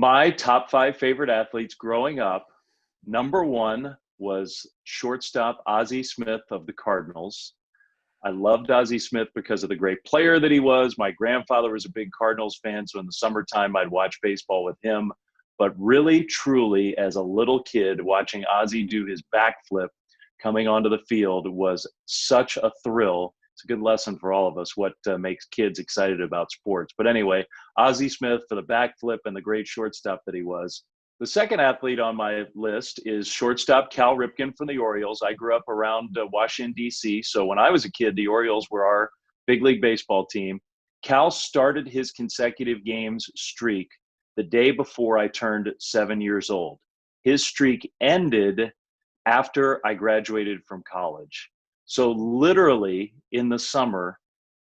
My top five favorite athletes growing up. Number one was shortstop Ozzie Smith of the Cardinals. I loved Ozzie Smith because of the great player that he was. My grandfather was a big Cardinals fan, so in the summertime, I'd watch baseball with him. But really, truly, as a little kid, watching Ozzie do his backflip coming onto the field was such a thrill. It's a good lesson for all of us what makes kids excited about sports. But anyway, Ozzie Smith for the backflip and the great shortstop that he was. The second athlete on my list is shortstop Cal Ripken from the Orioles. I grew up around Washington, D.C. So when I was a kid, the Orioles were our big league baseball team. Cal started his consecutive games streak the day before I turned 7 years old. His streak ended after I graduated from college. So literally in the summer,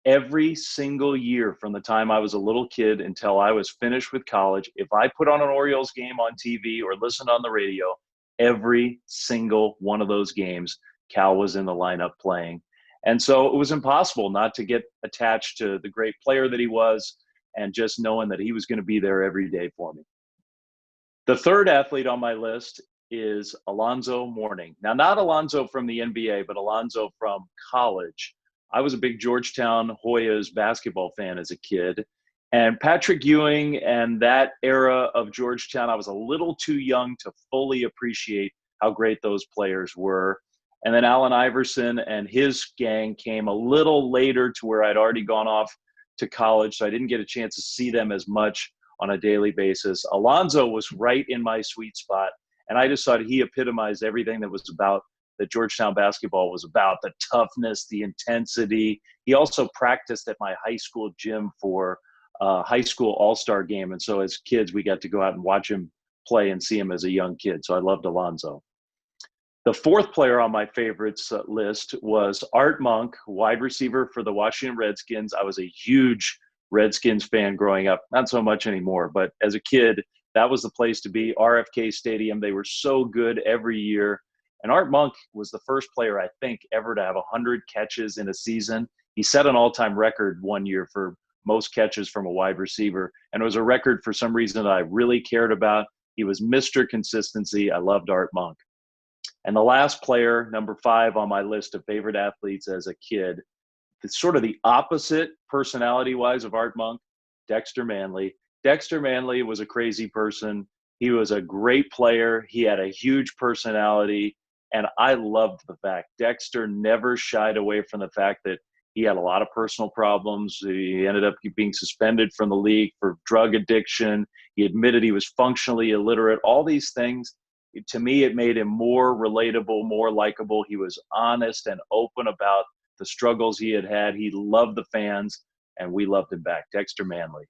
every single year from the time I was a little kid until I was finished with college, if I put on an Orioles game on TV or listened on the radio, every single one of those games, Cal was in the lineup playing. And so it was impossible not to get attached to the great player that he was and just knowing that he was going to be there every day for me. The third athlete on my list is Alonzo Mourning. Now, not Alonzo from the NBA, but Alonzo from college. I was a big Georgetown Hoyas basketball fan as a kid. And Patrick Ewing and that era of Georgetown, I was a little too young to fully appreciate how great those players were. And then Allen Iverson and his gang came a little later to where I'd already gone off to college, so I didn't get a chance to see them as much on a daily basis. Alonzo was right in my sweet spot, and I just thought he epitomized everything that Georgetown basketball was about, the toughness, the intensity. He also practiced at my high school gym for a high school all-star game, and so as kids, we got to go out and watch him play and see him as a young kid, so I loved Alonzo. The fourth player on my favorites list was Art Monk, wide receiver for the Washington Redskins. I was a huge Redskins fan growing up, not so much anymore, but as a kid, that was the place to be, RFK Stadium. They were so good every year. And Art Monk was the first player, I think, ever to have 100 catches in a season. He set an all-time record one year for most catches from a wide receiver, and it was a record for some reason that I really cared about. He was Mr. Consistency. I loved Art Monk. And the last player, number five on my list of favorite athletes as a kid, it's sort of the opposite personality-wise of Art Monk, Dexter Manley. Dexter Manley was a crazy person. He was a great player. He had a huge personality, and I loved the fact Dexter never shied away from the fact that he had a lot of personal problems. He ended up being suspended from the league for drug addiction. He admitted he was functionally illiterate. All these things, to me, it made him more relatable, more likable. He was honest and open about the struggles he had had. He loved the fans, and we loved him back. Dexter Manley.